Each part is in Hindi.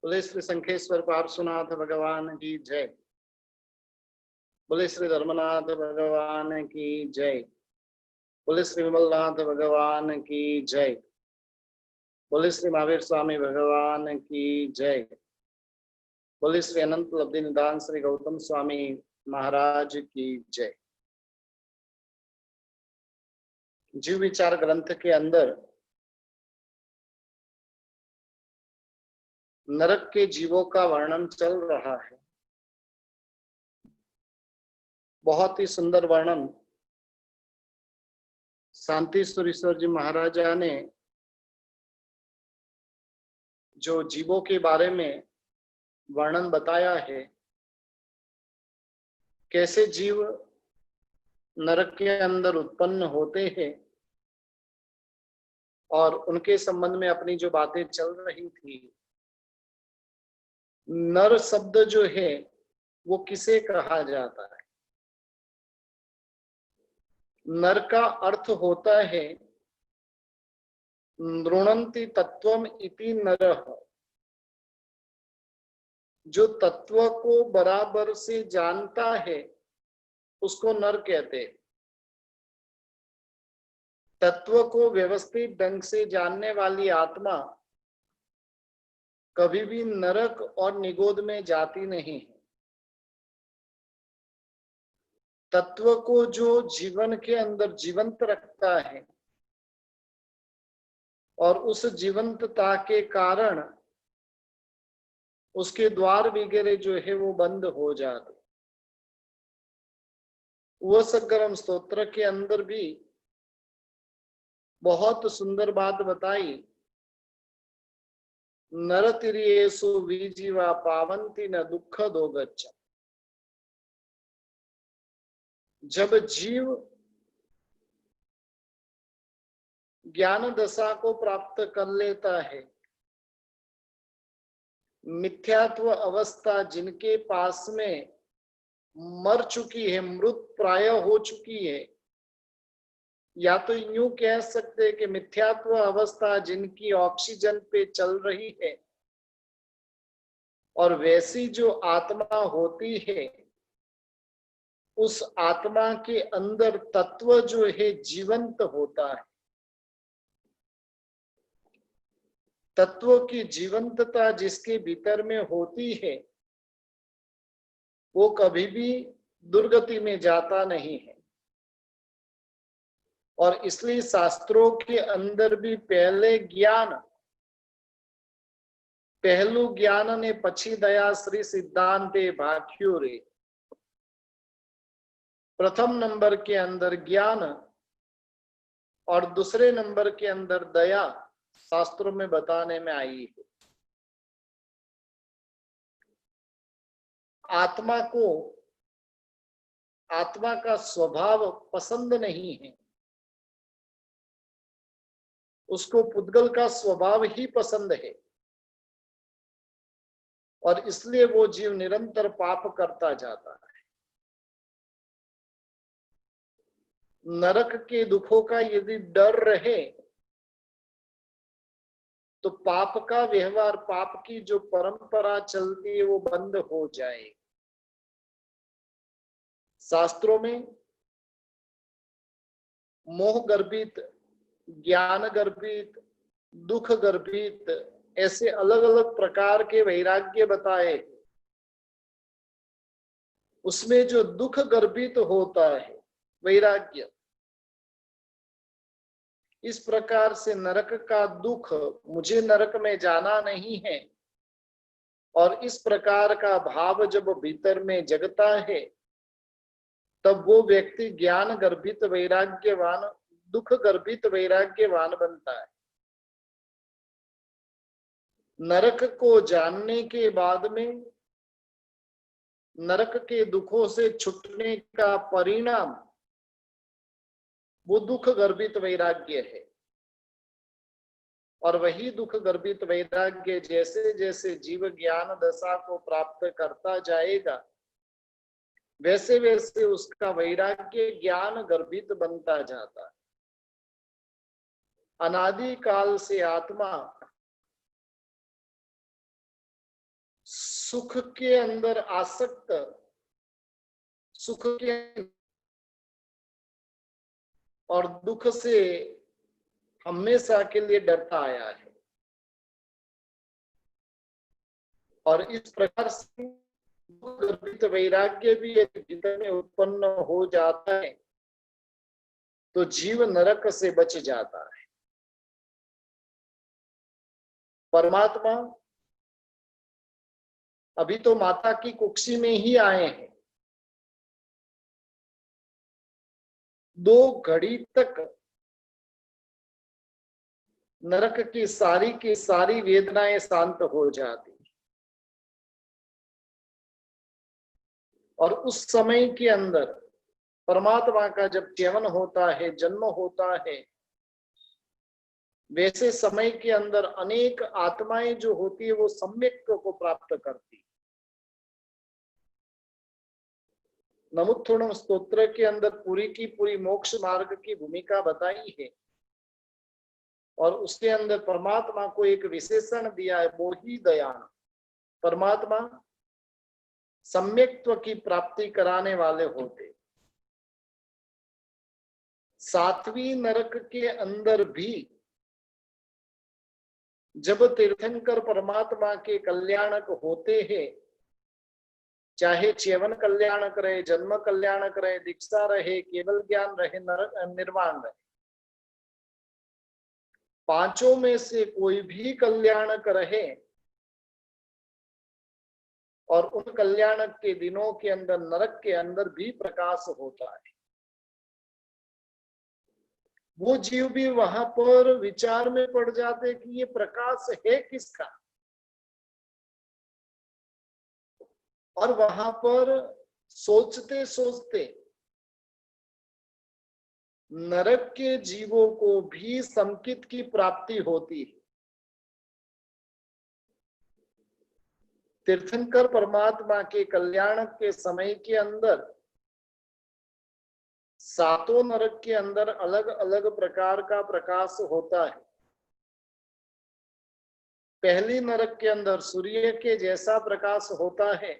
बोले श्री शंखेश्वर पार्श्वनाथ भगवान की जय। बोले श्री धर्मनाथ भगवान की जय। बोले श्री विमलनाथ भगवान की जय। बोले श्री महावीर स्वामी भगवान की जय। बोले श्री अनंत लब्धि निदान श्री गौतम स्वामी महाराज की जय। जीव विचार ग्रंथ के अंदर नरक के जीवों का वर्णन चल रहा है। बहुत ही सुंदर वर्णन शांति सुरेश्वर जी महाराजा ने जो जीवों के बारे में वर्णन बताया है, कैसे जीव नरक के अंदर उत्पन्न होते हैं और उनके संबंध में अपनी जो बातें चल रही थी। नर शब्द जो है वो किसे कहा जाता है? नर का अर्थ होता है नृणन्ति तत्वम इति नरः, जो तत्व को बराबर से जानता है उसको नर कहते हैं। तत्व को व्यवस्थित ढंग से जानने वाली आत्मा कभी भी नरक और निगोद में जाती नहीं है। तत्व को जो जीवन के अंदर जीवंत रखता है और उस जीवंतता के कारण उसके द्वार वगैरह जो है वो बंद हो जाते। वो सगरम स्तोत्र के अंदर भी बहुत सुंदर बात बताई। नरतिरियेषु विजीवा पावंती न दुख दो गच्छ। जब जीव ज्ञान दशा को प्राप्त कर लेता है, मिथ्यात्व अवस्था जिनके पास में मर चुकी है, मृत प्राय हो चुकी है, या तो यूं कह सकते हैं कि मिथ्यात्व अवस्था जिनकी ऑक्सीजन पे चल रही है, और वैसी जो आत्मा होती है उस आत्मा के अंदर तत्व जो है जीवंत होता है। तत्व की जीवंतता जिसके भीतर में होती है वो कभी भी दुर्गति में जाता नहीं है। और इसलिए शास्त्रों के अंदर भी पहलू ज्ञान ने पछी दया श्री सिद्धांते भाख्यो रे। प्रथम नंबर के अंदर ज्ञान और दूसरे नंबर के अंदर दया शास्त्रों में बताने में आई है। आत्मा का स्वभाव पसंद नहीं है, उसको पुद्गल का स्वभाव ही पसंद है और इसलिए वो जीव निरंतर पाप करता जाता है। नरक के दुखों का यदि डर रहे तो पाप का व्यवहार, पाप की जो परंपरा चलती है वो बंद हो जाए। शास्त्रों में मोह गर्भित, ज्ञान गर्भित, दुख गर्भित ऐसे अलग अलग प्रकार के वैराग्य बताए। उसमें जो दुख गर्भित होता है वैराग्य, इस प्रकार से नरक का दुख, मुझे नरक में जाना नहीं है, और इस प्रकार का भाव जब भीतर में जगता है तब वो व्यक्ति ज्ञान गर्भित वैराग्यवान, दुख गर्भित वैराग्यवान बनता है। नरक को जानने के बाद में नरक के दुखों से छूटने का परिणाम वो दुख गर्भित वैराग्य है। और वही दुख गर्भित वैराग्य जैसे जैसे जीव ज्ञान दशा को प्राप्त करता जाएगा वैसे वैसे उसका वैराग्य ज्ञान गर्भित बनता जाता है। अनादि काल से आत्मा सुख के अंदर आसक्त, सुख के और दुख से हमेशा के लिए डरता आया है। और इस प्रकार से गर्भित वैराग्य भी यदि भीतर में उत्पन्न हो जाता है तो जीव नरक से बच जाता है। परमात्मा अभी तो माता की कुक्षी में ही आए हैं, 2 घड़ी तक नरक की सारी वेदनाएं शांत हो जाती और उस समय के अंदर परमात्मा का जब जीवन होता है, जन्म होता है, वैसे समय के अंदर अनेक आत्माएं जो होती है वो सम्यक को प्राप्त करती। नमोत्थुणम स्तोत्र के अंदर पूरी की पूरी मोक्ष मार्ग की भूमिका बताई है और उसके अंदर परमात्मा को एक विशेषण दिया है, वो ही दयान। परमात्मा सम्यक्त्व की प्राप्ति कराने वाले होते। 7वीं नरक के अंदर भी जब तीर्थंकर परमात्मा के कल्याणक होते हैं, चाहे चेवन कल्याणक रहे, जन्म कल्याणक रहे, दीक्षा रहे, केवल ज्ञान रहे, निर्वाण रहे, 5 में से कोई भी कल्याणक रहे और उन कल्याणक के दिनों के अंदर नरक के अंदर भी प्रकाश होता है। वो जीव भी वहां पर विचार में पड़ जाते कि ये प्रकाश है किसका, और वहां पर सोचते सोचते नरक के जीवों को भी संकित की प्राप्ति होती है। तीर्थंकर परमात्मा के कल्याण के समय के अंदर 7 नरक के अंदर अलग अलग प्रकार का प्रकाश होता है। पहली नरक के अंदर सूर्य के जैसा प्रकाश होता है,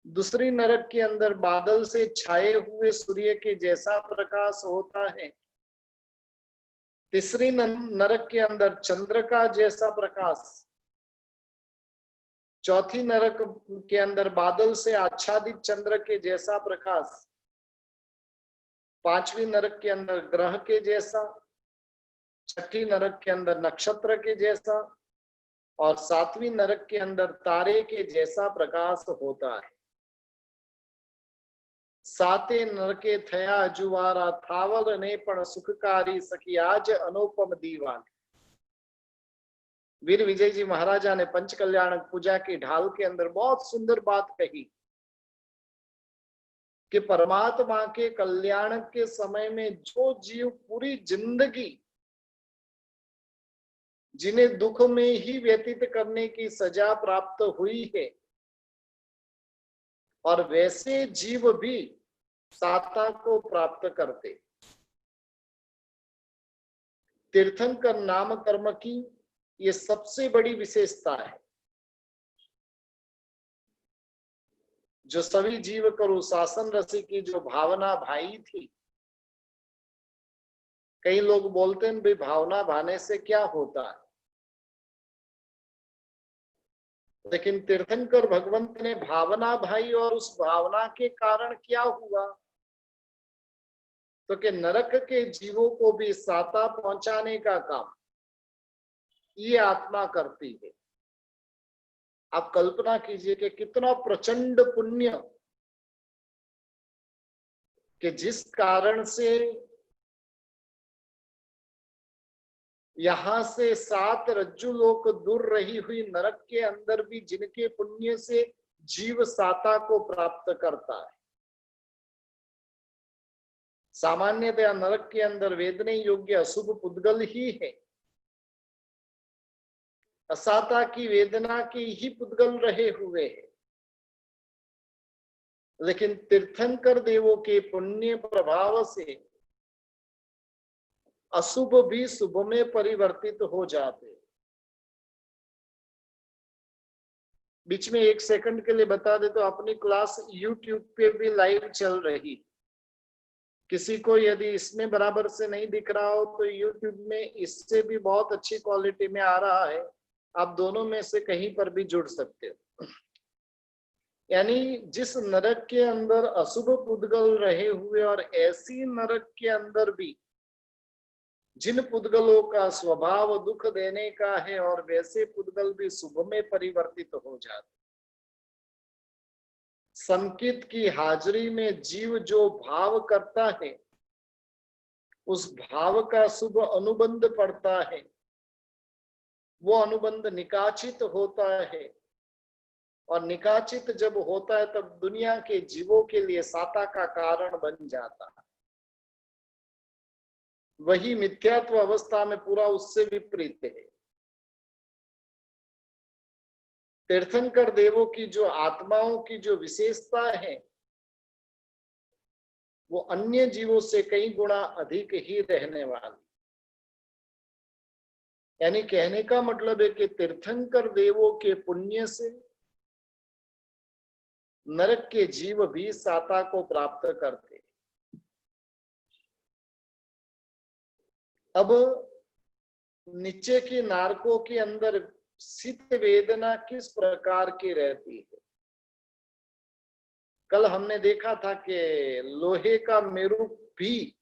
दूसरी नरक के अंदर बादल से छाए हुए सूर्य के जैसा प्रकाश होता है, तीसरी नरक के अंदर चंद्र का जैसा प्रकाश, चौथी नरक के अंदर बादल से आच्छादित चंद्र के जैसा प्रकाश, 5वीं नरक के अंदर ग्रह के जैसा, 6ठी नरक के अंदर नक्षत्र के जैसा और 7वीं नरक के अंदर तारे के जैसा प्रकाश होता है। 7 नरके थया जुवारा थावल ने पण सुखकारी सखी आज अनुपम दीवान। वीर विजय जी महाराजा ने पंच कल्याणक पूजा की ढाल के अंदर बहुत सुंदर बात कही कि परमात्मा के कल्याण के समय में जो जीव पूरी जिंदगी जिन्हें दुख में ही व्यतीत करने की सजा प्राप्त हुई है, और वैसे जीव भी साता को प्राप्त करते। तीर्थंकर नाम कर्म की ये सबसे बड़ी विशेषता है, जो सभी जीव करो शासन रसी की जो भावना भाई थी। कई लोग बोलते हैं भाई भावना भाने से क्या होता है, लेकिन तीर्थंकर भगवंत ने भावना भाई और उस भावना के कारण क्या हुआ, तो कि नरक के जीवों को भी साता पहुंचाने का काम ये आत्मा करती है। आप कल्पना कीजिए कि कितना प्रचंड पुण्य कि जिस कारण से यहां से 7 रज्जु लोक दूर रही हुई नरक के अंदर भी जिनके पुण्य से जीव साता को प्राप्त करता है। सामान्यतया नरक के अंदर वेदने योग्य अशुभ पुद्गल ही है, असाता की वेदना की ही पुद्गल रहे हुए हैं, लेकिन तीर्थंकर देवों के पुण्य प्रभाव से अशुभ भी शुभ में परिवर्तित हो जाते। बीच में 1 सेकंड के लिए बता दे तो अपनी क्लास YouTube पे भी लाइव चल रही। किसी को यदि इसमें बराबर से नहीं दिख रहा हो तो YouTube में इससे भी बहुत अच्छी क्वालिटी में आ रहा है, आप दोनों में से कहीं पर भी जुड़ सकते हो। यानी जिस नरक के अंदर अशुभ पुद्गल रहे हुए और ऐसी नरक के अंदर भी जिन पुद्गलों का स्वभाव दुख देने का है और वैसे पुद्गल भी शुभ में परिवर्तित हो जाते, संकित की हाजिरी में जीव जो भाव करता है उस भाव का शुभ अनुबंध पड़ता है, वो अनुबंध निकाचित होता है और निकाचित जब होता है तब दुनिया के जीवों के लिए साता का कारण बन जाता है। वही मिथ्यात्व अवस्था में पूरा उससे विपरीत है। तीर्थंकर देवों की जो आत्माओं की जो विशेषता है वो अन्य जीवों से कई गुना अधिक ही रहने वाली। यानी कहने का मतलब है कि तीर्थंकर देवों के पुण्य से नरक के जीव भी साता को प्राप्त करते। अब नीचे की नारकों के अंदर शीत वेदना किस प्रकार की रहती है? कल हमने देखा था कि लोहे का मेरु भी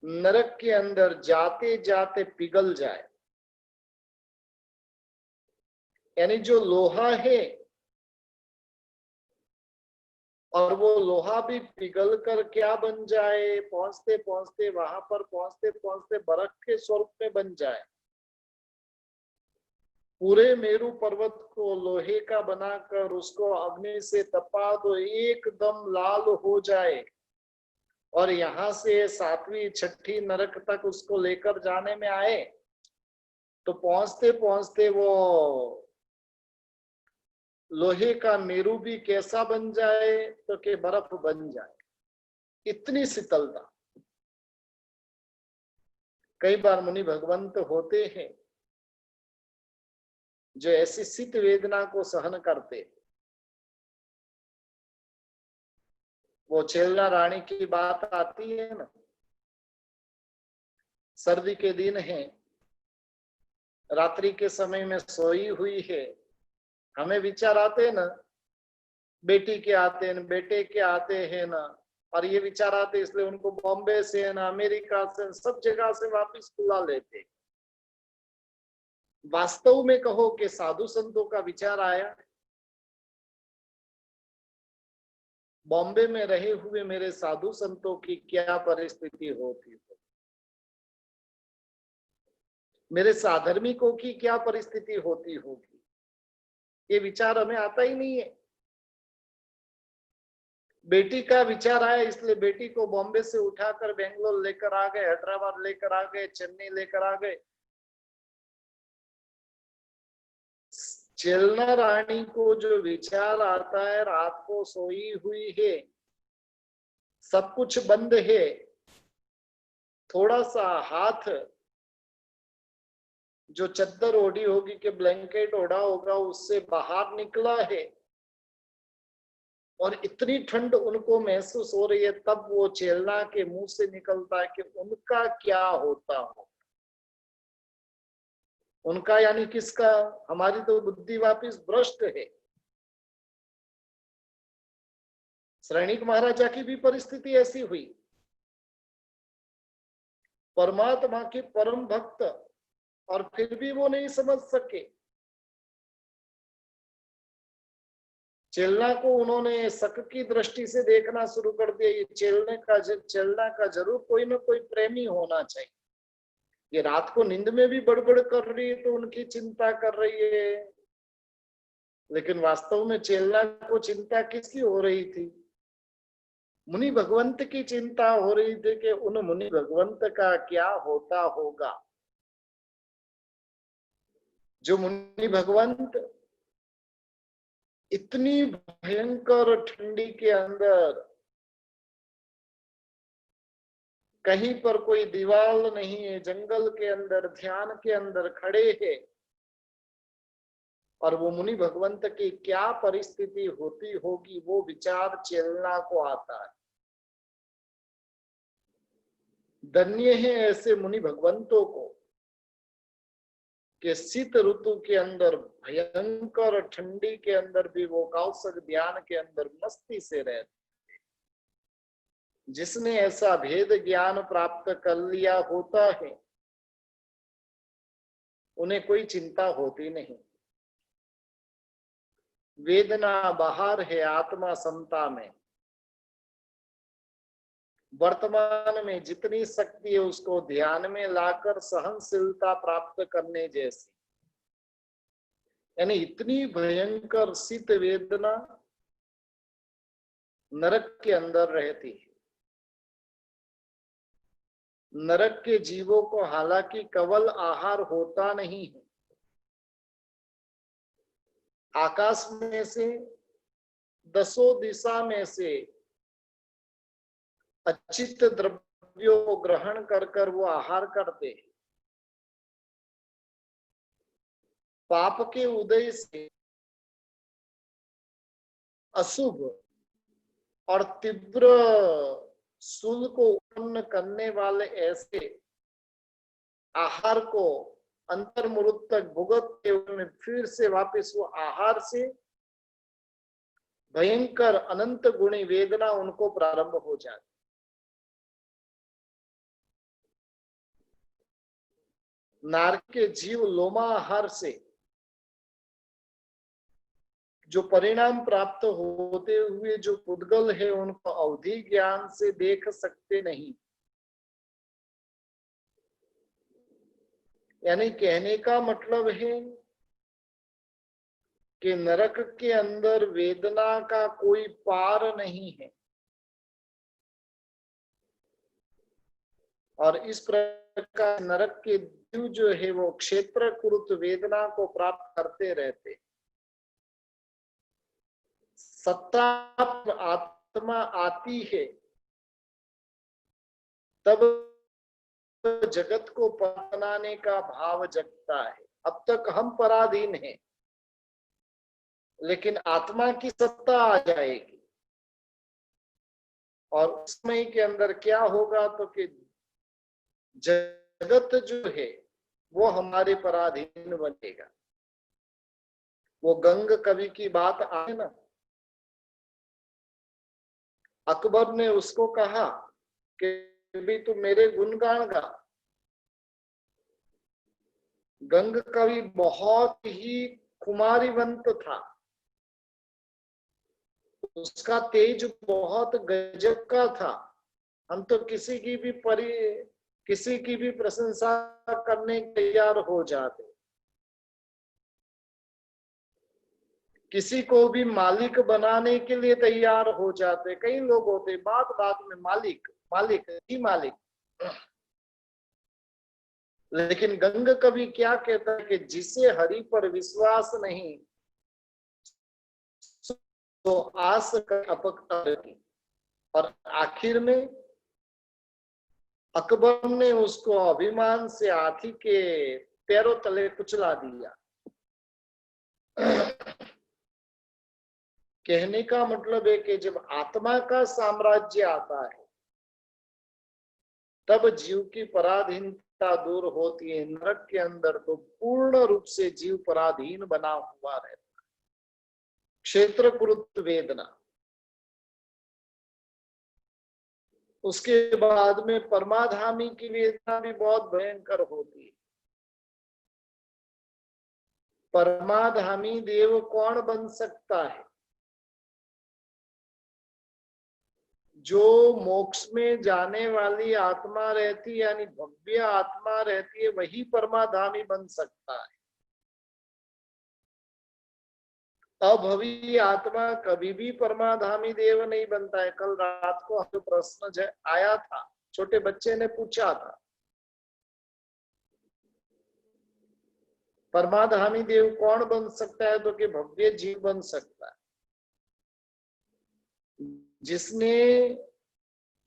नरक के अंदर जाते जाते पिघल जाए। यानी जो लोहा है और वो लोहा भी पिघल कर क्या बन जाए, पहुंचते पहुंचते वहां पर पहुंचते पहुंचते बर्फ के स्वरूप में बन जाए। पूरे मेरु पर्वत को लोहे का बनाकर उसको अग्नि से तपा दो, एकदम लाल हो जाए और यहां से 7वीं 6ठी नरक तक उसको लेकर जाने में आए तो पहुंचते पहुंचते वो लोहे का मेरु भी कैसा बन जाए तो कि बर्फ बन जाए, इतनी शीतलता। कई बार मुनि भगवंत होते हैं जो ऐसी शीत वेदना को सहन करते। वो चेलना रानी की बात आती है ना, सर्दी के दिन है, रात्रि के समय में सोई हुई है, हमें विचार आते हैं ना, बेटी के आते हैं, बेटे के आते हैं ना, और ये विचार आते इसलिए उनको बॉम्बे से ना अमेरिका से सब जगह से वापस बुला लेते। वास्तव में कहो कि साधु संतों का विचार आया, बॉम्बे में रहे हुए मेरे साधु संतों की क्या परिस्थिति होती है, मेरे साधर्मिकों की क्या परिस्थिति होती होगी, ये विचार हमें आता ही नहीं है। बेटी का विचार आया इसलिए बेटी को बॉम्बे से उठाकर बेंगलोर लेकर आ गए, हैदराबाद लेकर आ गए, चेन्नई लेकर आ गए। चेलना रानी को जो विचार आता है, रात को सोई हुई है, सब कुछ बंद है, थोड़ा सा हाथ जो चद्दर ओढ़ी होगी कि ब्लैंकेट ओढ़ा होगा उससे बाहर निकला है और इतनी ठंड उनको महसूस हो रही है, तब वो चेलना के मुंह से निकलता है कि उनका क्या होता हो। उनका यानी किसका? हमारी तो बुद्धि वापिस भ्रष्ट है। श्रेणिक महाराजा की भी परिस्थिति ऐसी हुई, परमात्मा के परम भक्त, और फिर भी वो नहीं समझ सके। चेलना को उन्होंने शक की दृष्टि से देखना शुरू कर दिया, ये चेलना का जरूर कोई ना कोई प्रेमी होना चाहिए। ये रात को नींद में भी बड़बड़ कर रही है तो उनकी चिंता कर रही है, लेकिन वास्तव में चेलना को चिंता किसकी हो रही थी? मुनि भगवंत की चिंता हो रही थी कि उन मुनि भगवंत का क्या होता होगा। जो मुनि भगवंत इतनी भयंकर ठंडी के अंदर, कहीं पर कोई दीवार नहीं है, जंगल के अंदर ध्यान के अंदर खड़े हैं, और वो मुनि भगवंत की क्या परिस्थिति होती होगी, वो विचार चेलना को आता है। धन्य है ऐसे मुनि भगवंतों को कि शीत ऋतु के अंदर, भयंकर ठंडी के अंदर भी वो कौशल ध्यान के अंदर मस्ती से रहते। जिसने ऐसा भेद ज्ञान प्राप्त कर लिया होता है, उन्हें कोई चिंता होती नहीं। वेदना बाहर है, आत्मा समता में। वर्तमान में जितनी शक्ति है उसको ध्यान में लाकर सहनशीलता प्राप्त करने जैसी, यानी इतनी भयंकर शीत वेदना नरक के अंदर रहती है। नरक के जीवों को हालांकि केवल आहार होता नहीं है, आकाश में से दसों दिशा में से अचित द्रव्यों को ग्रहण कर कर वो आहार करते हैं। पाप के उदय से अशुभ और तीव्र सूल को उत्पन्न करने वाले ऐसे आहार को अंतर्मुख तक भुगतते हुए फिर से वापस वो आहार से भयंकर अनंत गुणी वेदना उनको प्रारंभ हो जाती। नारक के जीव लोमाहार से जो परिणाम प्राप्त होते हुए जो पुद्गल है उनको अवधि ज्ञान से देख सकते नहीं। यानी कहने का मतलब है कि नरक के अंदर वेदना का कोई पार नहीं है, और इस प्रकार नरक के जीव जो है वो क्षेत्रकृत वेदना को प्राप्त करते रहते। सत्ता आत्मा आती है तब जगत को बनाने का भाव जगता है। अब तक हम पराधीन हैं, लेकिन आत्मा की सत्ता आ जाएगी और उस समय के अंदर क्या होगा तो कि जगत जो है वो हमारे पराधीन बनेगा। वो गंग कवि की बात आए ना, अकबर ने उसको कहा कि भी तू मेरे गुणगान गा। गंग कवि बहुत ही कुमारीवंत था, उसका तेज बहुत गजब का था। हम तो किसी की भी प्रशंसा करने के तैयार हो जाते, किसी को भी मालिक बनाने के लिए तैयार हो जाते। कई लोग होते बात बात में मालिक मालिक ही मालिक। लेकिन गंग कवि क्या कहता है कि जिसे हरि पर विश्वास नहीं तो आस अपक। और आखिर में अकबर ने उसको अभिमान से हाथी के पैरों तले कुचला दिया। कहने का मतलब है कि जब आत्मा का साम्राज्य आता है तब जीव की पराधीनता दूर होती है। नरक के अंदर तो पूर्ण रूप से जीव पराधीन बना हुआ रहता है। क्षेत्रकृत वेदना, उसके बाद में परमाधामी की वेदना भी बहुत भयंकर होती है। परमाधामी देव कौन बन सकता है? जो मोक्ष में जाने वाली आत्मा रहती, यानी भव्य आत्मा रहती है, वही परमाधामी बन सकता है। अभवी आत्मा कभी भी परमाधामी देव नहीं बनता है। कल रात को जो प्रश्न आया था, छोटे बच्चे ने पूछा था, परमाधामी देव कौन बन सकता है? तो कि भव्य जीव बन सकता है, जिसने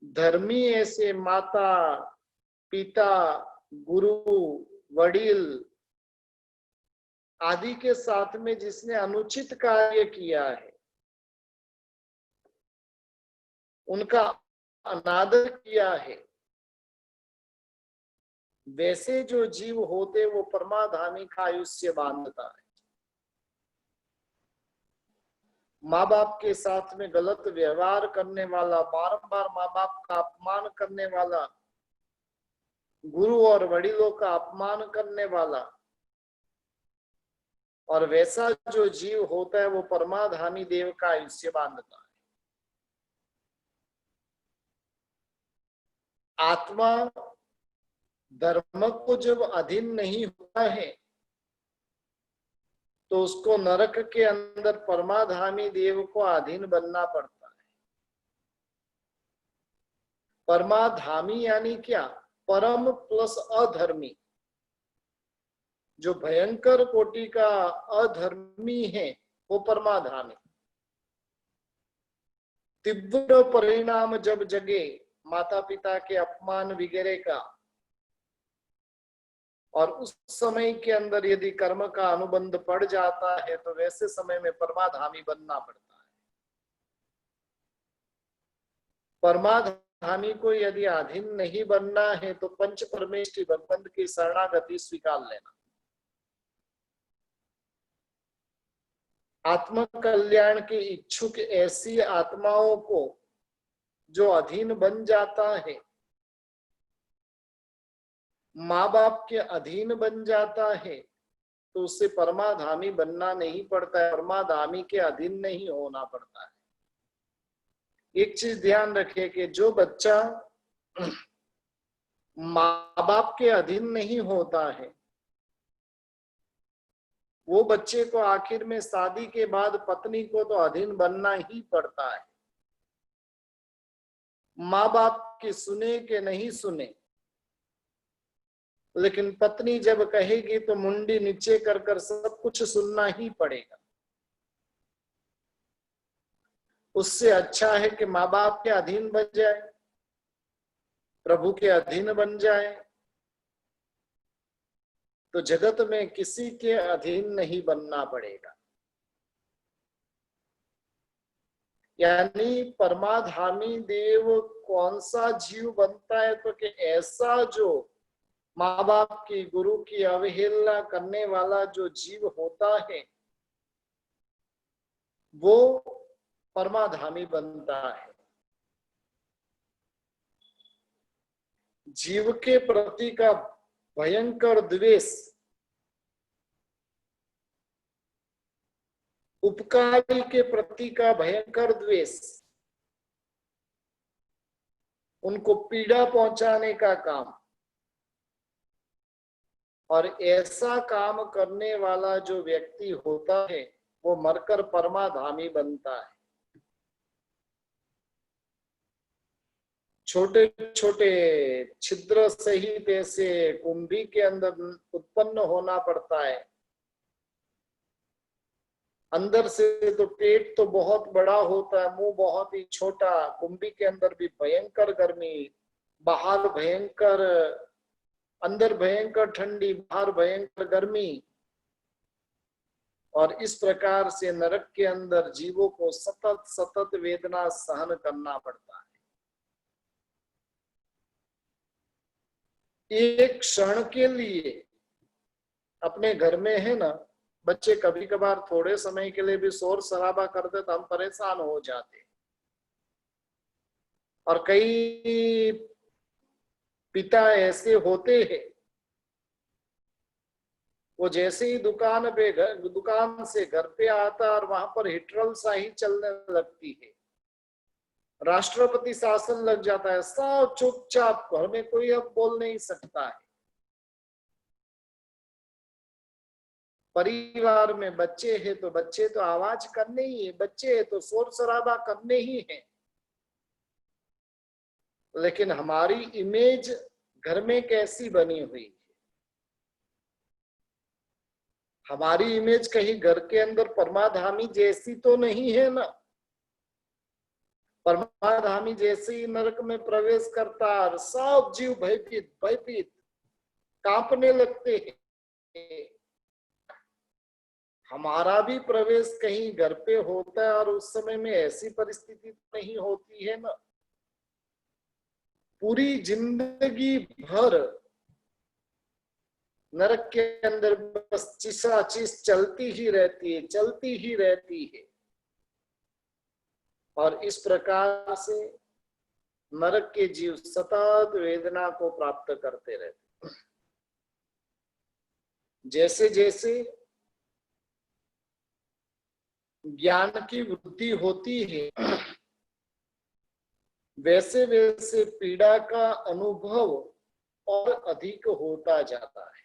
धर्मी ऐसे माता पिता गुरु वडील आदि के साथ में जिसने अनुचित कार्य किया है, उनका अनादर किया है, वैसे जो जीव होते वो परमाधामी का आयुष्य बांधता है। माँ बाप के साथ में गलत व्यवहार करने वाला, बारंबार माँ बाप का अपमान करने वाला, गुरु और वडिलों का अपमान करने वाला, और वैसा जो जीव होता है वो परमाधामी देव का आयुष्य बांधता है। आत्मा धर्म को जब अधीन नहीं होता है तो उसको नरक के अंदर परमाधामी देव को अधीन बनना पड़ता है। परमाधामी यानी क्या? परम प्लस अधर्मी। जो भयंकर कोटि का अधर्मी है वो परमाधामी। तीव्र परिणाम जब जगे माता पिता के अपमान वगैरह का, और उस समय के अंदर यदि कर्म का अनुबंध पड़ जाता है तो वैसे समय में परमाधामी बनना पड़ता है। परमाधामी को यदि अधीन नहीं बनना है तो पंच परमेष्टि भगवंत की शरणागति स्वीकार लेना। आत्म कल्याण के इच्छुक ऐसी आत्माओं को जो अधीन बन जाता है, माँ बाप के अधीन बन जाता है, तो उससे परमाधामी बनना नहीं पड़ता है, परमाधामी के अधीन नहीं होना पड़ता है। एक चीज ध्यान रखिए कि जो बच्चा माँ बाप के अधीन नहीं होता है वो बच्चे को आखिर में शादी के बाद पत्नी को तो अधीन बनना ही पड़ता है। माँ बाप की सुने के नहीं सुने, लेकिन पत्नी जब कहेगी तो मुंडी नीचे कर कर सब कुछ सुनना ही पड़ेगा। उससे अच्छा है कि माँ बाप के अधीन बन जाए, प्रभु के अधीन बन जाए, तो जगत में किसी के अधीन नहीं बनना पड़ेगा। यानी परमाधामी देव कौन सा जीव बनता है? तो कि ऐसा जो माँ बाप की, गुरु की अवहेलना करने वाला जो जीव होता है वो परमाधामी बनता है। जीव के प्रति का भयंकर द्वेष, उपकारी के प्रति का भयंकर द्वेष, उनको पीड़ा पहुंचाने का काम, और ऐसा काम करने वाला जो व्यक्ति होता है वो मरकर परमाधामी बनता है। छोटे छोटे छिद्र सहित ऐसे कुंभी के अंदर उत्पन्न होना पड़ता है। अंदर से तो पेट तो बहुत बड़ा होता है, मुंह बहुत ही छोटा, कुंभी के अंदर भी भयंकर गर्मी, बाहर भयंकर, अंदर भयंकर ठंडी, बाहर भयंकर गर्मी, और इस प्रकार से नरक के अंदर जीवों को सतत सतत वेदना सहन करना पड़ता है। एक क्षण के लिए अपने घर में है ना, बच्चे कभी कभार थोड़े समय के लिए भी शोर शराबा करते तो हम परेशान हो जाते। और कई पिता ऐसे होते हैं, वो जैसे ही दुकान से घर पे आता और वहां पर हिटरल शाही चलने लगती है, राष्ट्रपति शासन लग जाता है, सब चुपचाप, घर में कोई अब बोल नहीं सकता है। परिवार में बच्चे हैं तो बच्चे तो आवाज करने ही है, बच्चे हैं तो शोर शराबा करने ही है, लेकिन हमारी इमेज घर में कैसी बनी हुई है? हमारी इमेज कहीं घर के अंदर परमाधामी जैसी तो नहीं है ना। परमाधामी जैसे ही नरक में प्रवेश करता है सब जीव भयभीत भयभीत कांपने लगते हैं। हमारा भी प्रवेश कहीं घर पे होता है और उस समय में ऐसी परिस्थिति नहीं होती है ना। पूरी जिंदगी भर नरक के अंदर बस चिसाचिस चलती ही रहती है, चलती ही रहती है। और इस प्रकार से नरक के जीव सतत वेदना को प्राप्त करते रहते। जैसे जैसे ज्ञान की वृद्धि होती है, वैसे वैसे पीड़ा का अनुभव और अधिक होता जाता है।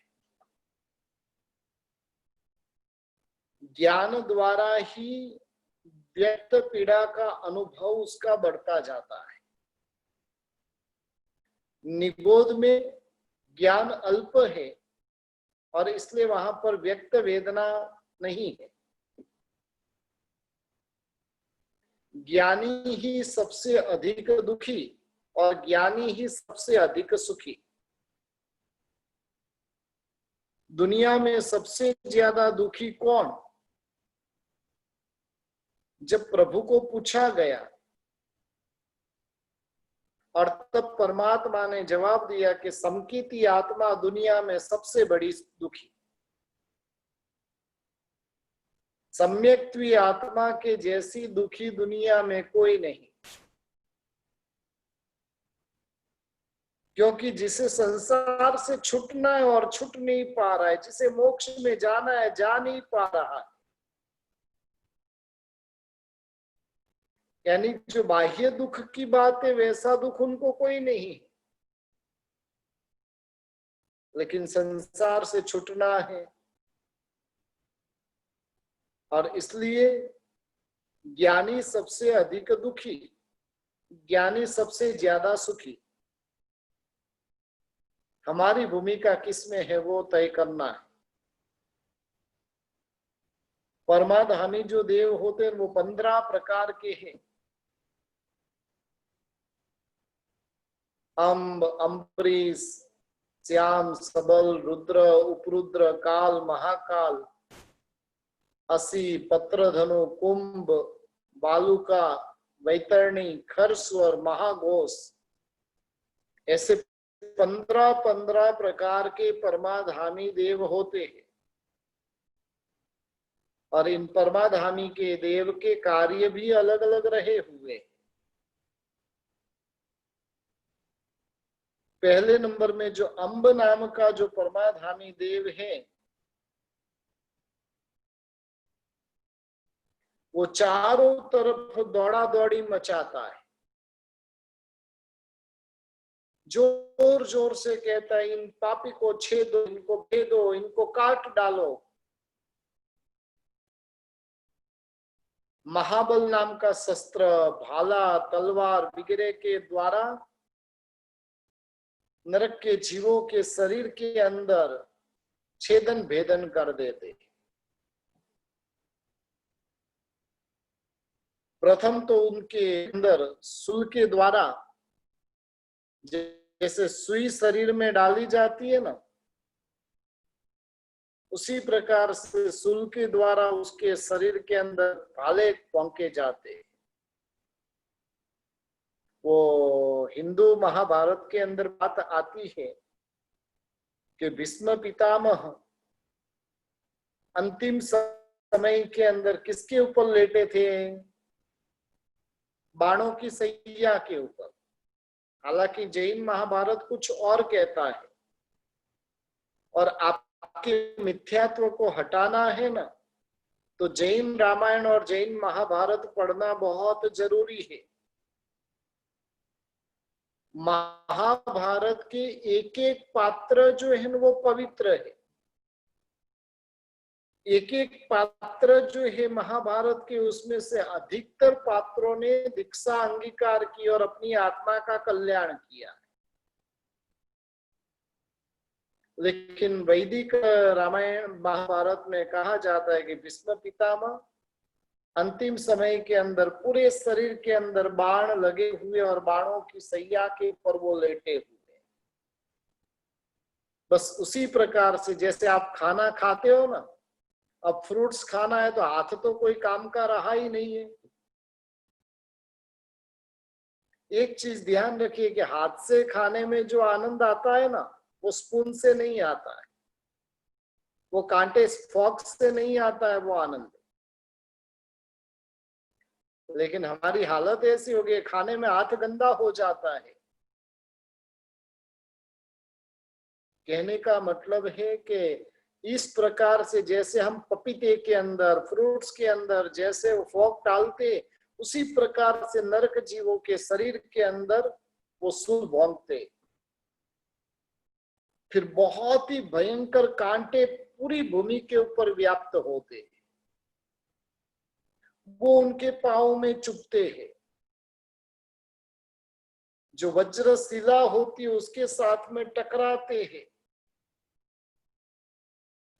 ज्ञान द्वारा ही व्यक्त पीड़ा का अनुभव उसका बढ़ता जाता है। निबोध में ज्ञान अल्प है और इसलिए वहां पर व्यक्त वेदना नहीं है। ज्ञानी ही सबसे अधिक दुखी और ज्ञानी ही सबसे अधिक सुखी। दुनिया में सबसे ज्यादा दुखी कौन? जब प्रभु को पूछा गया और तब परमात्मा ने जवाब दिया कि समकीती आत्मा दुनिया में सबसे बड़ी दुखी। सम्यक्त्वी आत्मा के जैसी दुखी दुनिया में कोई नहीं, क्योंकि जिसे संसार से छूटना है और छूट नहीं पा रहा है, जिसे मोक्ष में जाना है जा नहीं पा रहा है, यानी जो बाह्य दुख की बात है वैसा दुख उनको कोई नहीं, लेकिन संसार से छूटना है। और इसलिए ज्ञानी सबसे अधिक दुखी, ज्ञानी सबसे ज्यादा सुखी। हमारी भूमिका किसमें है वो तय करना है। परमाधामी जो देव होते हैं वो 15 प्रकार के हैं। अम्ब, अम्बरीश, श्याम, सबल, रुद्र, उपरुद्र, काल, महाकाल, असी, पत्रधनु, कुंभ, बालुका, वैतरणी, खरस्वर, महाघोष, ऐसे 15 प्रकार के परमाधामी देव होते हैं। और इन परमाधामी के देव के कार्य भी अलग अलग रहे हुए। पहले नंबर में जो अम्ब नाम का जो परमाधामी देव है, वो चारों तरफ दौड़ा दौड़ी मचाता है, जोर जोर से कहता है इन पापी को छेदो, इनको भेदो, इनको काट डालो। महाबल नाम का शस्त्र, भाला, तलवार वगैरह के द्वारा नरक के जीवों के शरीर के अंदर छेदन भेदन कर देते। प्रथम तो उनके अंदर सूल के द्वारा, जैसे सुई शरीर में डाली जाती है ना, उसी प्रकार से सूल के द्वारा उसके शरीर के अंदर भाले पौंके जाते। वो हिंदू महाभारत के अंदर बात आती है कि भीष्म पितामह अंतिम समय के अंदर किसके ऊपर लेटे थे? बाणों की सैया के ऊपर। हालांकि जैन महाभारत कुछ और कहता है, और आपके मिथ्यात्व को हटाना है ना, तो जैन रामायण और जैन महाभारत पढ़ना बहुत जरूरी है। महाभारत के एक एक पात्र जो है वो पवित्र है। एक एक पात्र जो है महाभारत के, उसमें से अधिकतर पात्रों ने दीक्षा अंगीकार की और अपनी आत्मा का कल्याण किया। लेकिन वैदिक रामायण महाभारत में कहा जाता है कि भीष्म पितामह अंतिम समय के अंदर पूरे शरीर के अंदर बाण लगे हुए और बाणों की सैया के ऊपर वो लेटे हुए। बस उसी प्रकार से जैसे आप खाना खाते हो ना, अब फ्रूट्स खाना है तो हाथ तो कोई काम का रहा ही नहीं है। एक चीज ध्यान रखिए कि हाथ से खाने में जो आनंद आता है ना, वो स्पून से नहीं आता है, वो कांटे फॉक्स से नहीं आता है वो आनंद। लेकिन हमारी हालत ऐसी हो गई, खाने में हाथ गंदा हो जाता है। कहने का मतलब है कि इस प्रकार से जैसे हम पपीते के अंदर, फ्रूट्स के अंदर जैसे वो फॉक डालते, उसी प्रकार से नरक जीवों के शरीर के अंदर वो सूल भोंकते। फिर बहुत ही भयंकर कांटे पूरी भूमि के ऊपर व्याप्त होते, वो उनके पांव में चुभते हैं। जो वज्र शिला होती है उसके साथ में टकराते हैं,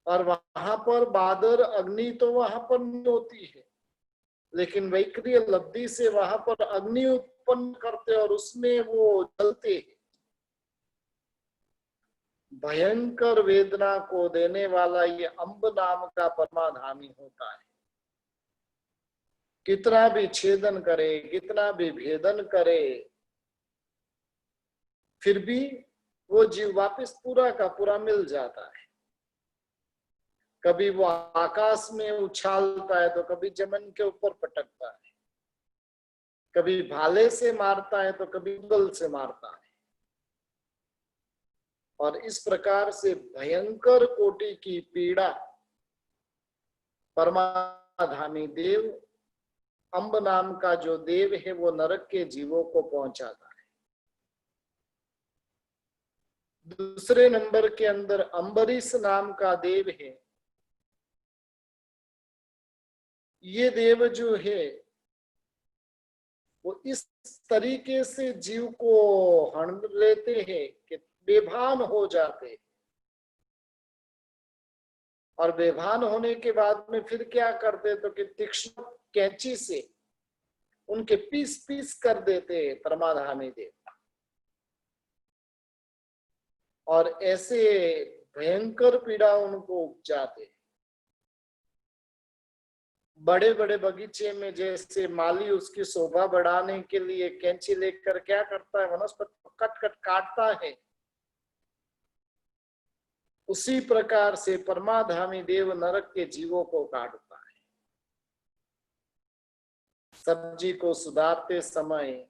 और वहां पर बादर अग्नि तो वहां पर नहीं होती है, लेकिन वैक्रिय लब्धि से वहां पर अग्नि उत्पन्न करते और उसमें वो जलते हैं। भयंकर वेदना को देने वाला ये अम्ब नाम का परमाधामी होता है। कितना भी छेदन करे, कितना भी भेदन करे, फिर भी वो जीव वापस पूरा का पूरा मिल जाता है। कभी वो आकाश में उछालता है तो कभी जमीन के ऊपर पटकता है, कभी भाले से मारता है तो कभी गल से मारता है। और इस प्रकार से भयंकर कोटि की पीड़ा परमाधामी देव, अम्ब नाम का जो देव है, वो नरक के जीवों को पहुंचाता है। दूसरे नंबर के अंदर अम्बरीश नाम का देव है। ये देव जो है वो इस तरीके से जीव को हण लेते हैं कि बेभान हो जाते हैं। और बेभान होने के बाद में फिर क्या करते तो कि तीक्ष्ण कैंची से उनके पीस पीस कर देते हैं परमाधामी देव। और ऐसे भयंकर पीड़ा उनको उपजाते। बड़े बड़े बगीचे में जैसे माली उसकी शोभा बढ़ाने के लिए कैंची लेकर क्या करता है, वनस्पति को कट कट काटता है, उसी प्रकार से परमाधामी देव नरक के जीवों को काटता है। सब्जी को सुधारते समय,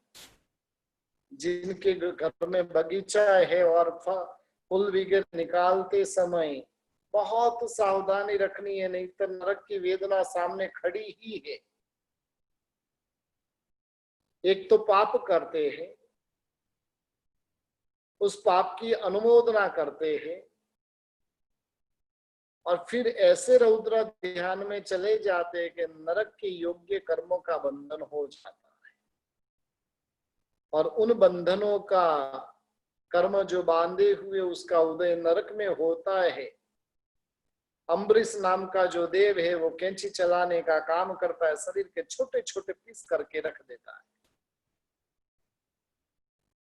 जिनके घर में बगीचा है और फूल वगैरह निकालते समय बहुत सावधानी रखनी है, नहीं तो नरक की वेदना सामने खड़ी ही है। एक तो पाप करते हैं, उस पाप की अनुमोदना करते हैं, और फिर ऐसे रौद्र ध्यान में चले जाते हैं कि नरक के योग्य कर्मों का बंधन हो जाता है। और उन बंधनों का कर्म जो बांधे हुए उसका उदय नरक में होता है। अम्बरीश नाम का जो देव है वो कैंची चलाने का काम करता है, शरीर के छोटे छोटे पीस करके रख देता है।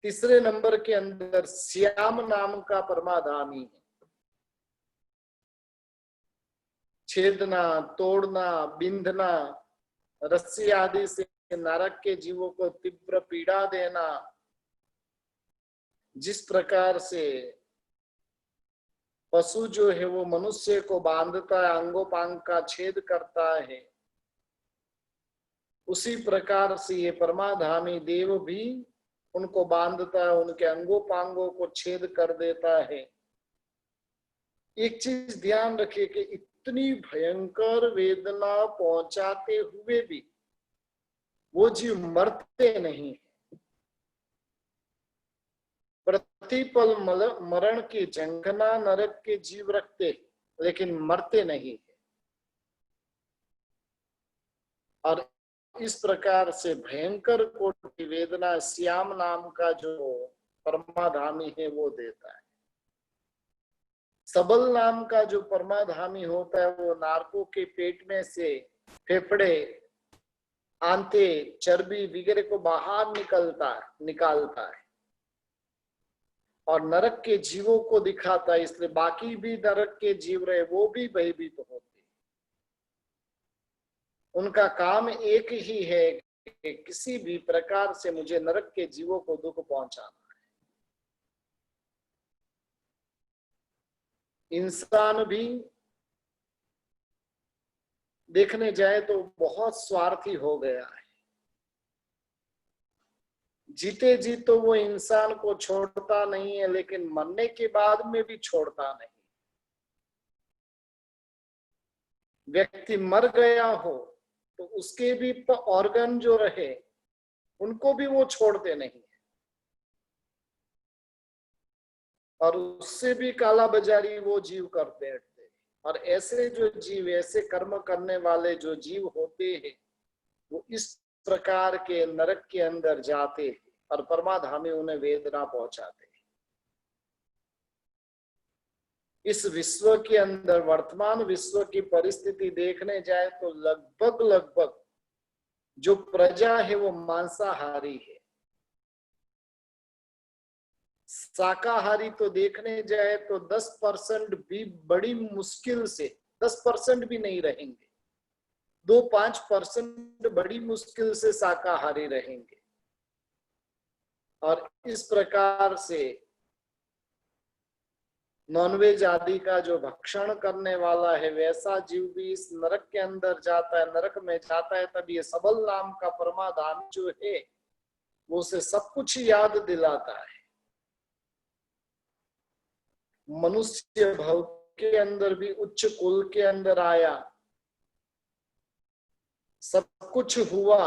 तीसरे नंबर के अंदर श्याम नाम का परमाधामी है। छेदना, तोड़ना, बिंधना, रस्सी आदि से नरक के जीवों को तीव्र पीड़ा देना, जिस प्रकार से पशु जो है वो मनुष्य को बांधता है, अंगोपांग का छेद करता है, उसी प्रकार से ये परमाधामी देव भी उनको बांधता है, उनके अंगोपांगों को छेद कर देता है। एक चीज ध्यान रखिए कि इतनी भयंकर वेदना पहुंचाते हुए भी वो जीव मरते नहीं। प्रतिपल मरण की झंखना नरक के जीव रखते, लेकिन मरते नहीं। और इस प्रकार से भयंकर कोटि वेदना श्याम नाम का जो परमाधामी है वो देता है। सबल नाम का जो परमाधामी होता है वो नारकों के पेट में से फेफड़े, आंते, चर्बी वगैरह को बाहर निकालता है और नरक के जीवों को दिखाता है, इसलिए बाकी भी नरक के जीव रहे वो भी भयभीत होते। उनका काम एक ही है कि किसी भी प्रकार से मुझे नरक के जीवों को दुख पहुंचाना है। इंसान भी देखने जाए तो बहुत स्वार्थी हो गया है। जीते जी तो वो इंसान को छोड़ता नहीं है, लेकिन मरने के बाद में भी छोड़ता नहीं। व्यक्ति मर गया हो तो उसके भी ऑर्गन जो रहे उनको भी वो छोड़ते नहीं, और उससे भी काला बाजारी वो जीव करते हैं। और ऐसे जो जीव, ऐसे कर्म करने वाले जो जीव होते हैं, वो इस प्रकार के नरक के अंदर जाते हैं और परमाधामी उन्हें वेदना पहुंचाते हैं। इस विश्व के अंदर वर्तमान विश्व की परिस्थिति देखने जाए तो लगभग जो प्रजा है वो मांसाहारी है। शाकाहारी तो देखने जाए तो 10% भी बड़ी मुश्किल से 10% भी नहीं रहेंगे, 2-5% बड़ी मुश्किल से शाकाहारी रहेंगे। और इस प्रकार से नॉनवेज आदि का जो भक्षण करने वाला है, वैसा जीव भी इस नरक के अंदर जाता है, नरक में जाता है। तब ये सबल नाम का परमाधाम जो है वो उसे सब कुछ याद दिलाता है। मनुष्य भव के अंदर भी उच्च कुल के अंदर आया, सब कुछ हुआ,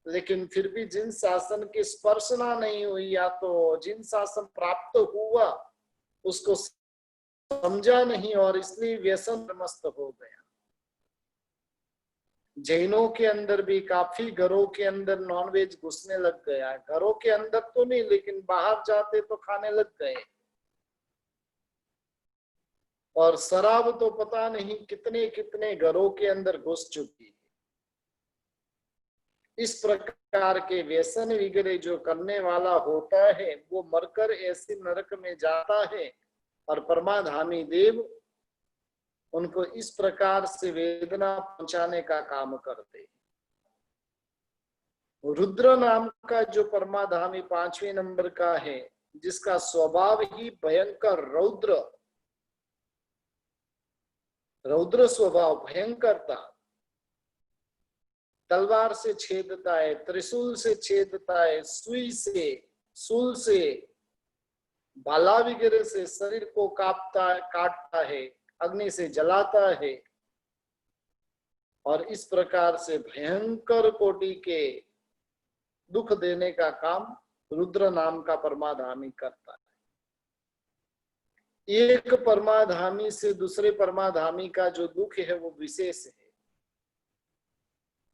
लेकिन फिर भी जिन शासन की स्पर्शना नहीं हुई या तो जिन शासन प्राप्त हुआ उसको समझा नहीं और इसलिए व्यसन मस्त हो गया। जैनों के अंदर भी काफी घरों के अंदर नॉनवेज घुसने लग गया है। घरों के अंदर तो नहीं, लेकिन बाहर जाते तो खाने लग गए। और शराब तो पता नहीं कितने कितने घरों के अंदर घुस चुकी है। इस प्रकार के व्यसन वगैरह जो करने वाला होता है वो मरकर ऐसे नरक में जाता है और परमाधामी देव उनको इस प्रकार से वेदना पहुंचाने का काम करते हैं। रुद्र नाम का जो परमाधामी 5वें नंबर का है, जिसका स्वभाव ही भयंकर रौद्र स्वभाव, भयंकरता, तलवार से छेदता है, त्रिशूल से छेदता है, सुई से, सूल से, भाला वगैरह से शरीर को काटता है, अग्नि से जलाता है। और इस प्रकार से भयंकर कोटि के दुख देने का काम रुद्र नाम का परमाधामी करता है। एक परमाधामी से दूसरे परमाधामी का जो दुख है वो विशेष है,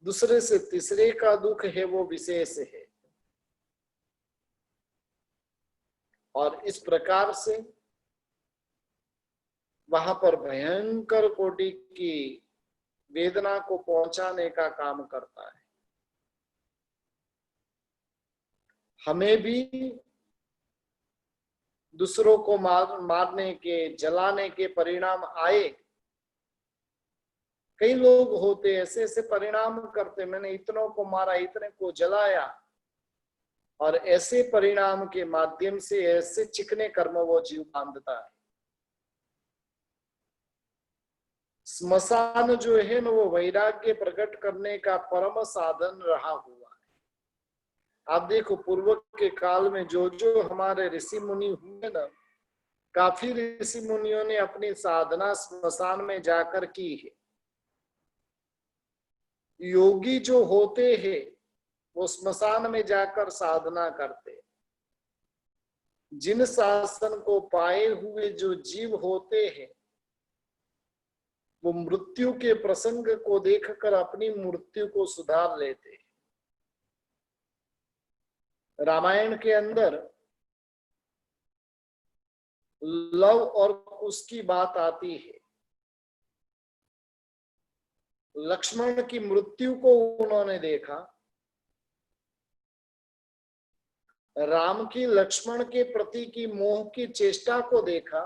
दूसरे से तीसरे का दुख है वो विशेष है। और इस प्रकार से वहां पर भयंकर कोटि की वेदना को पहुंचाने का काम करता है। हमें भी दूसरों को मारने के, जलाने के परिणाम आए। कई लोग होते ऐसे ऐसे परिणाम करते, मैंने इतनों को मारा, इतने को जलाया, और ऐसे परिणाम के माध्यम से ऐसे चिकने कर्म वो जीव बांधता है। स्मशान जो है ना वो वैराग्य प्रकट करने का परम साधन रहा हुआ है। आप देखो पूर्व के काल में जो जो हमारे ऋषि मुनि हुए ना, काफी ऋषि मुनियों ने अपनी साधना स्मशान में जाकर की है। योगी जो होते हैं वो स्मशान में जाकर साधना करते। जिन शासन को पाए हुए जो जीव होते हैं वो मृत्यु के प्रसंग को देखकर अपनी मृत्यु को सुधार लेते। रामायण के अंदर लव और उसकी बात आती है। लक्ष्मण की मृत्यु को उन्होंने देखा, राम की लक्ष्मण के प्रति की मोह की चेष्टा को देखा,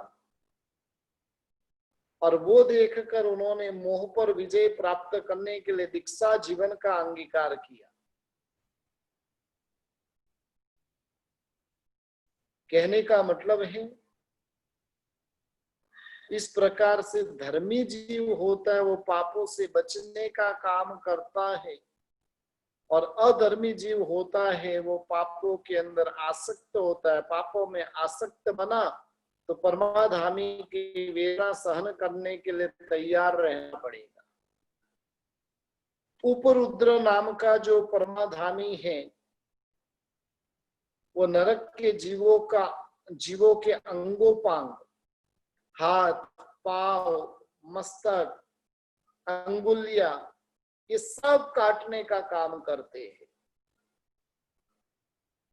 और वो देखकर उन्होंने मोह पर विजय प्राप्त करने के लिए दीक्षा जीवन का अंगीकार किया। कहने का मतलब है इस प्रकार से धर्मी जीव होता है वो पापों से बचने का काम करता है, और अधर्मी जीव होता है वो पापों के अंदर आसक्त होता है। पापों में आसक्त बना तो परमाधामी की वेदना सहन करने के लिए तैयार रहना पड़ेगा। उपरुद्र नाम का जो परमाधामी है वो नरक के जीवों के अंगोपांग, हाथ, पांव, मस्तक, अंगुलियां, ये सब काटने का काम करते हैं।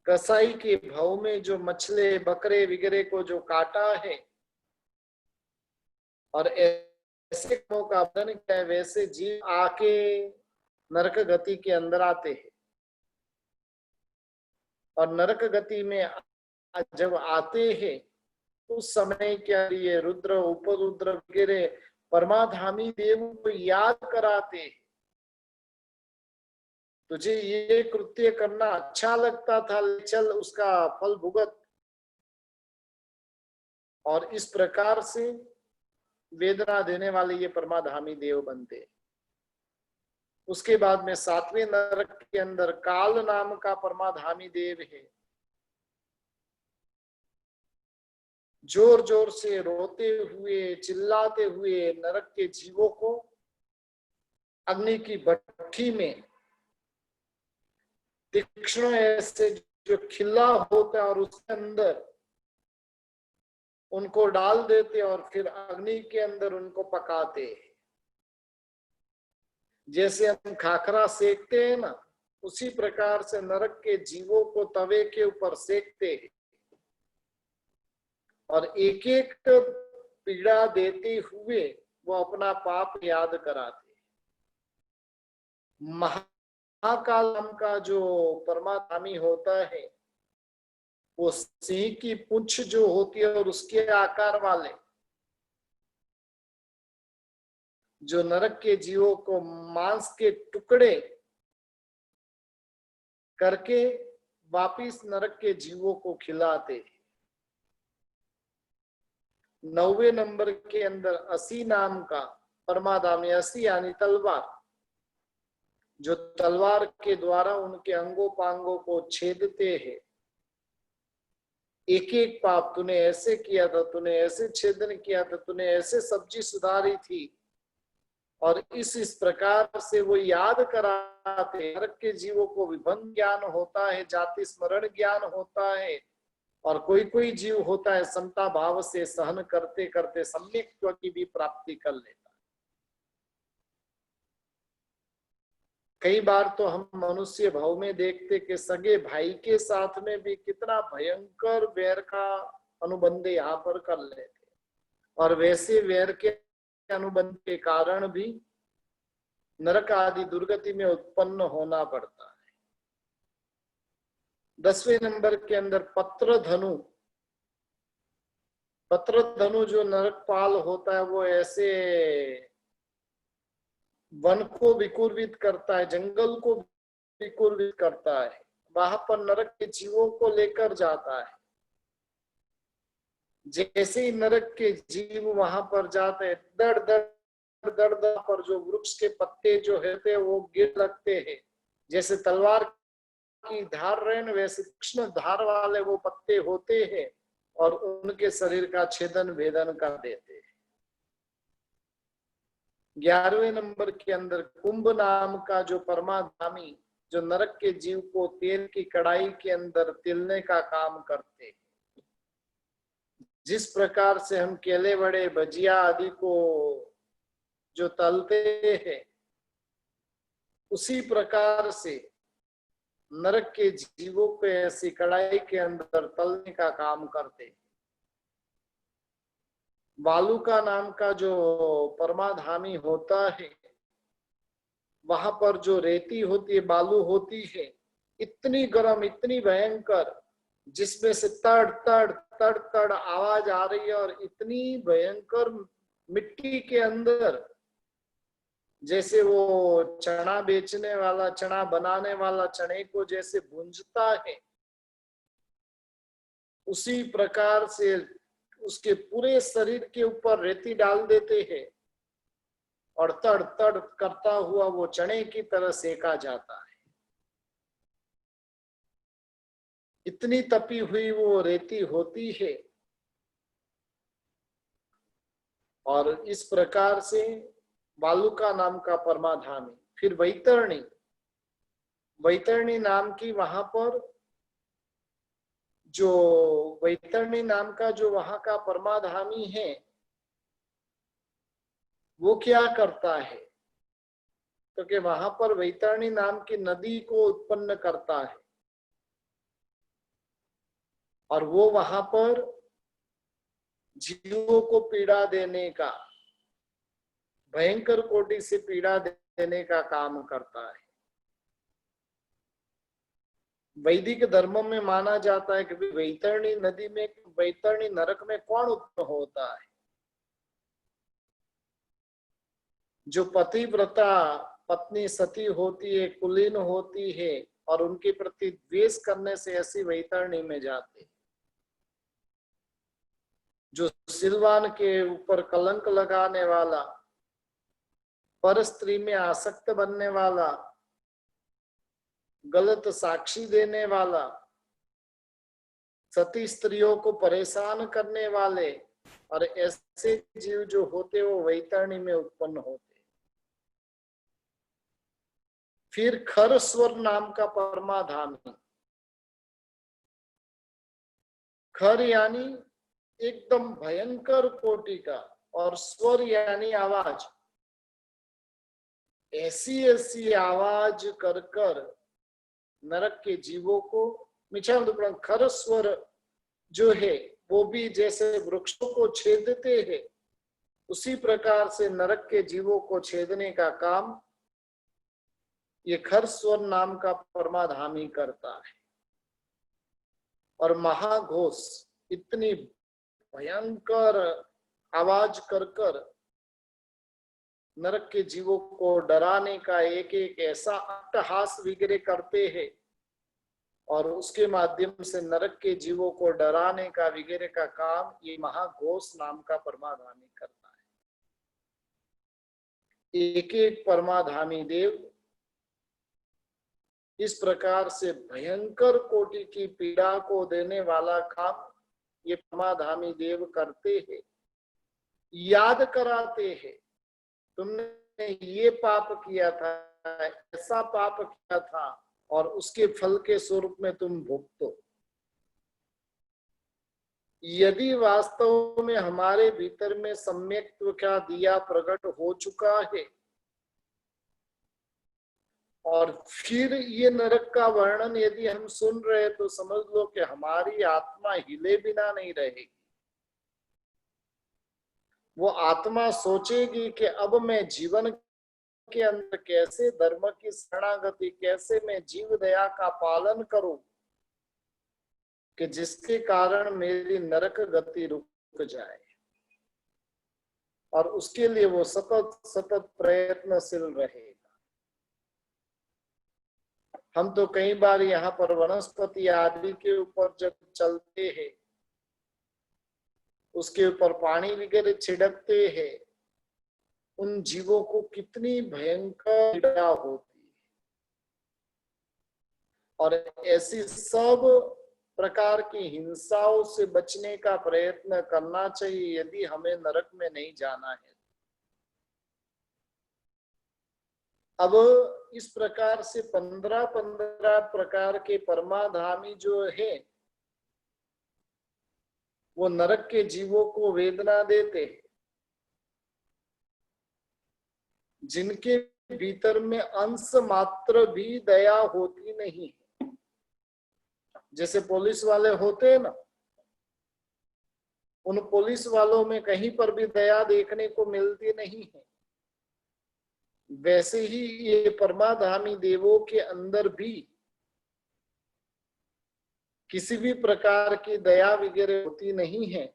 कसाई के भाव में जो मछले बकरे वगैरह को जो काटा है और ऐसे कामों का वर्णन किया है, वैसे जीव आके नरक गति के अंदर आते हैं। और नरक गति में जब आते हैं उस समय क्या ये रुद्र उपरुद्र वगैरह परमाधामी देव को याद कराते हैं, तुझे ये कृत्य करना अच्छा लगता था, चल उसका फल भुगत। और इस प्रकार से वेदना देने वाले ये परमाधामी देव बनते। उसके बाद में 7वें नरक के अंदर काल नाम का परमाधामी देव है। जोर जोर से रोते हुए चिल्लाते हुए नरक के जीवों को अग्नि की भट्ठी में तीक्ष्ण ऐसे जो खिला होता है और उसके अंदर उनको डाल देते और फिर अग्नि के अंदर उनको पकाते। जैसे हम खाखरा सेकते हैं ना, उसी प्रकार से नरक के जीवों को तवे के ऊपर सेकते हैं और एक एक पीड़ा देते हुए वो अपना पाप याद कराते। महाकाल नाम का जो परमाधामी होता है वो सिंह की पूंछ जो होती है और उसके आकार वाले जो नरक के जीवों को मांस के टुकड़े करके वापिस नरक के जीवों को खिलाते। 9वें नंबर के अंदर असी नाम का परमाधामी, असी यानी तलवार, जो तलवार के द्वारा उनके अंगों को छेदते हैं। एक एक पाप, तूने ऐसे किया था, तूने ऐसे छेदन किया था, तूने ऐसे सब्जी सुधारी थी, और इस प्रकार से वो याद कराते। नरक के जीवों को विभन ज्ञान होता है, जाति स्मरण ज्ञान होता है, और कोई कोई जीव होता है समता भाव से सहन करते करते सम्यक्त्व की भी प्राप्ति कर लेता। कई बार तो हम मनुष्य भाव में देखते कि सगे भाई के साथ में भी कितना भयंकर वैर का अनुबंध यहाँ पर कर लेते, और वैसे वैर के अनुबंध के कारण भी नरक आदि दुर्गति में उत्पन्न होना पड़ता है। 10वें नंबर के अंदर पत्रधनु। पत्रधनु जो नरकपाल होता है वो ऐसे वन को विकुर्वित करता है, जंगल को विकुर्वित करता है, वहां पर नरक के जीवों को लेकर जाता है। जैसे ही नरक के जीव वहां पर जाते हैं, दड़ दड़ दड़ दड़ पर जो वृक्ष के पत्ते जो है वो गिर लगते हैं। जैसे तलवार की धार रहे वैसे तीक्ष्ण धार वाले वो पत्ते होते हैं और उनके शरीर का छेदन भेदन कर देते हैं। 11वें नंबर के अंदर कुंभ नाम का जो परमाधामी, जो नरक के जीव को तेल की कढ़ाई के अंदर तिलने का काम करते। जिस प्रकार से हम केले बड़े भजिया आदि को जो तलते हैं, उसी प्रकार से नरक के जीवों को ऐसी कढ़ाई के अंदर तलने का काम करते। वालुका नाम का जो परमाधामी होता है, वहां पर जो रेती होती है, बालू होती है, इतनी गर्म, इतनी भयंकर, जिसमें से तड़ तड़ तड़ तड़ आवाज आ रही है, और इतनी भयंकर मिट्टी के अंदर जैसे वो चना बेचने वाला, चना बनाने वाला चने को जैसे भूंजता है, उसी प्रकार से उसके पूरे शरीर के ऊपर रेती डाल देते हैं और तड़ तड़ करता हुआ वो चने की तरह सेका जाता है। इतनी तपी हुई वो रेती होती है। और इस प्रकार से बालुका नाम का परमाधामी, फिर वैतरणी, वैतरणी नाम की वहां पर जो वैतरणी नाम का जो वहां का परमाधामी है, वो क्या करता है? क्योंकि वहां पर वैतरणी नाम की नदी को उत्पन्न करता है और वो वहां पर जीवों को पीड़ा देने का, भयंकर कोटि से पीड़ा देने का काम करता है। वैदिक धर्म में माना जाता है कि वैतरणी नदी में, वैतरणी नरक में कौन उत्पन्न होता है? जो पतिव्रता पत्नी सती होती है, कुलीन होती है और उनके प्रति द्वेष करने से ऐसी वैतरणी में जाते हैं। जो सिलवान के ऊपर कलंक लगाने वाला, पर स्त्री में आसक्त बनने वाला, गलत साक्षी देने वाला, सती स्त्रियों को परेशान करने वाले और ऐसे जीव जो होते वो वैतरणी में उत्पन्न होते। फिर खर स्वर नाम का परमाधामी, खर यानी एकदम भयंकर कोटि का, और स्वर यानी आवाज। ऐसी ऐसी आवाज कर कर नरक के जीवों को मिछाल। खर स्वर जो है वो भी जैसे वृक्षों को छेदते हैं, उसी प्रकार से नरक के जीवों को छेदने का काम ये खर स्वर नाम का परमाधामी करता है। और महाघोष, इतनी भयंकर आवाज कर कर नरक के जीवों को डराने का एक एक ऐसा अट्टहास वगैरह करते हैं और उसके माध्यम से नरक के जीवों को डराने का वगैरह का काम ये महाघोष नाम का परमाधामी करता है। एक एक परमाधामी देव इस प्रकार से भयंकर कोटि की पीड़ा को देने वाला काम ये परमाधामी देव करते हैं, याद कराते हैं। तुमने ये पाप किया था, ऐसा पाप किया था और उसके फल के स्वरूप में तुम भुगतो। यदि वास्तव में हमारे भीतर में सम्यक्त्व का दिया प्रकट हो चुका है और फिर ये नरक का वर्णन यदि हम सुन रहे तो समझ लो कि हमारी आत्मा हिले बिना नहीं रहेगी। वो आत्मा सोचेगी कि अब मैं जीवन के अंदर कैसे धर्म की शरणागति, कैसे मैं जीव दया का पालन करूं कि जिसके कारण मेरी नरक गति रुक जाए। और उसके लिए वो सतत सतत प्रयत्नशील रहेगा। हम तो कई बार यहाँ पर वनस्पति आदि के ऊपर जब चलते हैं, उसके ऊपर पानी वगैरह छिड़कते हैं, उन जीवों को कितनी भयंकर पीड़ा होती है। और ऐसी सब प्रकार की हिंसाओं से बचने का प्रयत्न करना चाहिए यदि हमें नरक में नहीं जाना है। अब इस प्रकार से 15-15 प्रकार के परमाधामी जो है वो नरक के जीवों को वेदना देते हैं, जिनके भीतर में अंश मात्र भी दया होती नहीं। जैसे पुलिस वाले होते हैं ना, उन पुलिस वालों में कहीं पर भी दया देखने को मिलती नहीं है। वैसे ही ये परमाधामी देवों के अंदर भी किसी भी प्रकार की दया वगैरह होती नहीं है।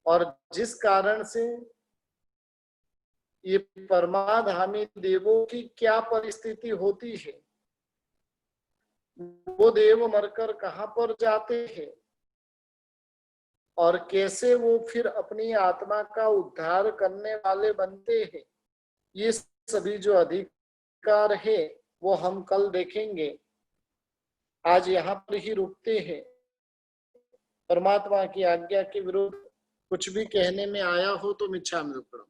और जिस कारण से ये परमाधामी देवों की क्या परिस्थिति होती है, वो देव मरकर कहां पर जाते हैं और कैसे वो फिर अपनी आत्मा का उद्धार करने वाले बनते हैं, ये सभी जो अधिकार है वो हम कल देखेंगे। आज यहाँ पर ही रुकते हैं। परमात्मा की आज्ञा के विरुद्ध कुछ भी कहने में आया हो तो मिच्छामि दुक्कडम।